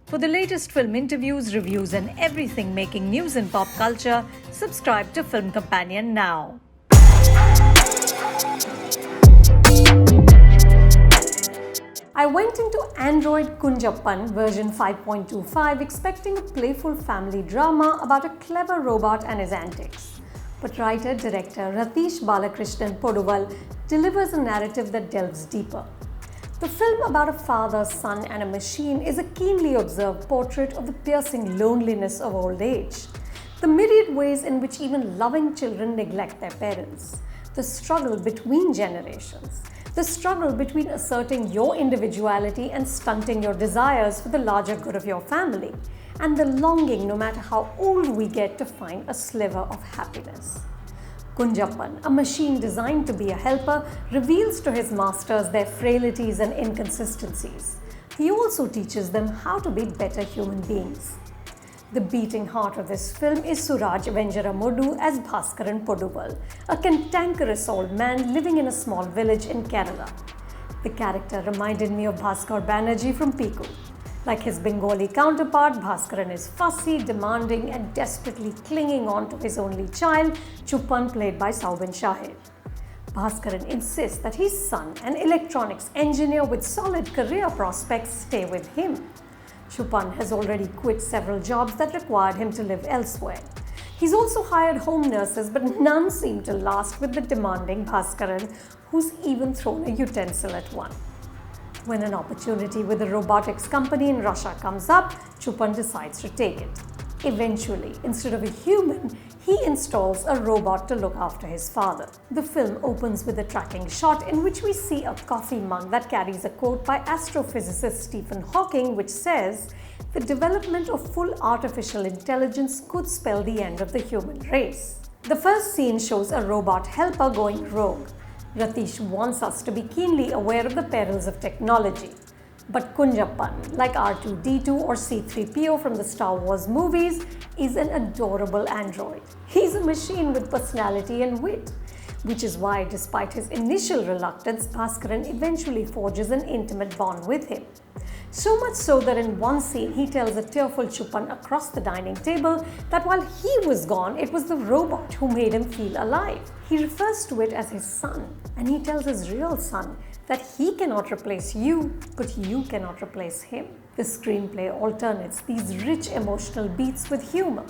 For the latest film interviews, reviews, and everything making news in pop culture, subscribe to Film Companion now. I went into Android Kunjappan version 5.25 expecting a playful family drama about a clever robot and his antics. But writer-director Ratish Balakrishnan Poduval delivers a narrative that delves deeper. The film about a father, son, and a machine is a keenly observed portrait of the piercing loneliness of old age, the myriad ways in which even loving children neglect their parents, the struggle between generations, the struggle between asserting your individuality and stunting your desires for the larger good of your family, and the longing, no matter how old we get, to find a sliver of happiness. Kunjappan, a machine designed to be a helper, reveals to his masters their frailties and inconsistencies. He also teaches them how to be better human beings. The beating heart of this film is Suraj Venjaramodu as Bhaskaran Poduval, a cantankerous old man living in a small village in Kerala. The character reminded me of Bhaskar Banerjee from Piku. Like his Bengali counterpart, Bhaskaran is fussy, demanding, and desperately clinging on to his only child, Chupan, played by Saubin Shahid. Bhaskaran insists that his son, an electronics engineer with solid career prospects, stay with him. Chupan has already quit several jobs that required him to live elsewhere. He's also hired home nurses, but none seem to last with the demanding Bhaskaran, who's even thrown a utensil at one. When an opportunity with a robotics company in Russia comes up, Chupan decides to take it. Eventually, instead of a human, he installs a robot to look after his father. The film opens with a tracking shot in which we see a coffee mug that carries a quote by astrophysicist Stephen Hawking, which says, "The development of full artificial intelligence could spell the end of the human race." The first scene shows a robot helper going rogue. Ratish wants us to be keenly aware of the perils of technology. But Kunjappan, like R2-D2 or C-3PO from the Star Wars movies, is an adorable android. He's a machine with personality and wit, which is why, despite his initial reluctance, Bhaskaran eventually forges an intimate bond with him. So much so that in one scene he tells a tearful Chupan across the dining table that while he was gone, it was the robot who made him feel alive. He refers to it as his son, and he tells his real son that he cannot replace you, but you cannot replace him. The screenplay alternates these rich emotional beats with humor.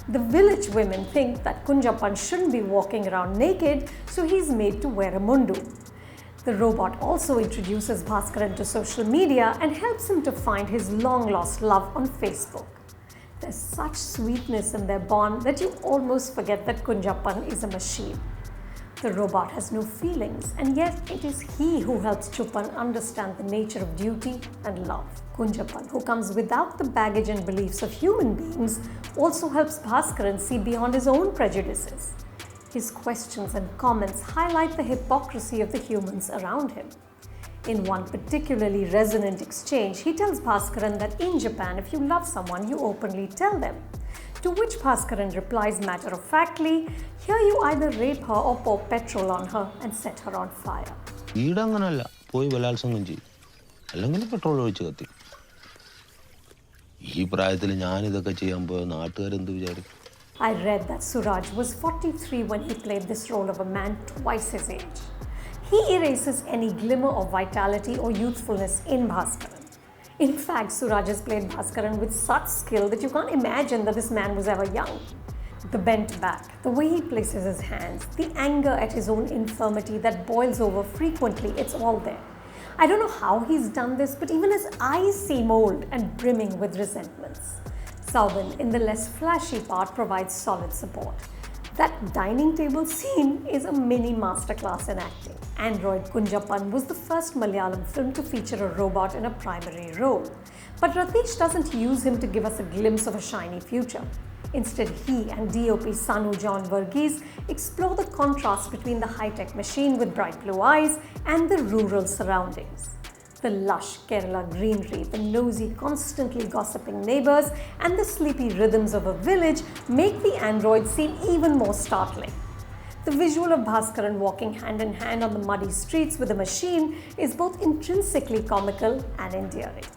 The village women think that Kunjappan shouldn't be walking around naked, so he's made to wear a mundu. The robot also introduces Bhaskaran to social media and helps him to find his long-lost love on Facebook. There's such sweetness in their bond that you almost forget that Kunjappan is a machine. The robot has no feelings, and yet it is he who helps Chupan understand the nature of duty and love. Kunjappan, who comes without the baggage and beliefs of human beings, also helps Bhaskaran see beyond his own prejudices. His questions and comments highlight the hypocrisy of the humans around him. In one particularly resonant exchange, he tells Bhaskaran that in Japan, if you love someone, you openly tell them. To which Bhaskaran replies matter-of-factly, "Here you either rape her or pour petrol on her and set her on fire." പോയി ബലാത്സംഗം ചെയ്യും അല്ലെങ്കിൽ petrol ഒഴിച്ച് കത്തി ഈ പ്രായത്തിൽ ഞാനിതൊക്കെ ചെയ്യാൻ പോയ നാട്ടുകാരെന്ത് വിചാരിക്കും? I read that Suraj was 43 when he played this role of a man twice his age. He erases any glimmer of vitality or youthfulness in Bhaskaran. In fact, Suraj has played Bhaskaran with such skill that you can't imagine that this man was ever young. The bent back, the way he places his hands, the anger at his own infirmity that boils over frequently, it's all there. I don't know how he's done this, but even his eyes seem old and brimming with resentments. Saubin, in the less flashy part, provides solid support. That dining table scene is a mini masterclass in acting. Android Kunjappan was the first Malayalam film to feature a robot in a primary role. But Ratish doesn't use him to give us a glimpse of a shiny future. Instead, he and DOP Sanu John Verghese explore the contrast between the high-tech machine with bright blue eyes and the rural surroundings. The lush Kerala greenery, the nosy, constantly gossiping neighbors, and the sleepy rhythms of a village make the android seem even more startling. The visual of Bhaskaran walking hand in hand on the muddy streets with a machine is both intrinsically comical and endearing.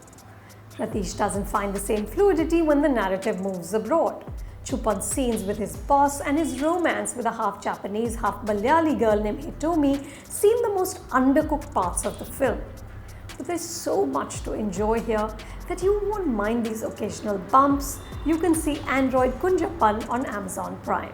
Ratish doesn't find the same fluidity when the narrative moves abroad. Chupan's scenes with his boss and his romance with a half-Japanese, half-Malayali girl named Hitomi seem the most undercooked parts of the film. But there's so much to enjoy here that you won't mind these occasional bumps. You can see Android Kunjappan on Amazon Prime.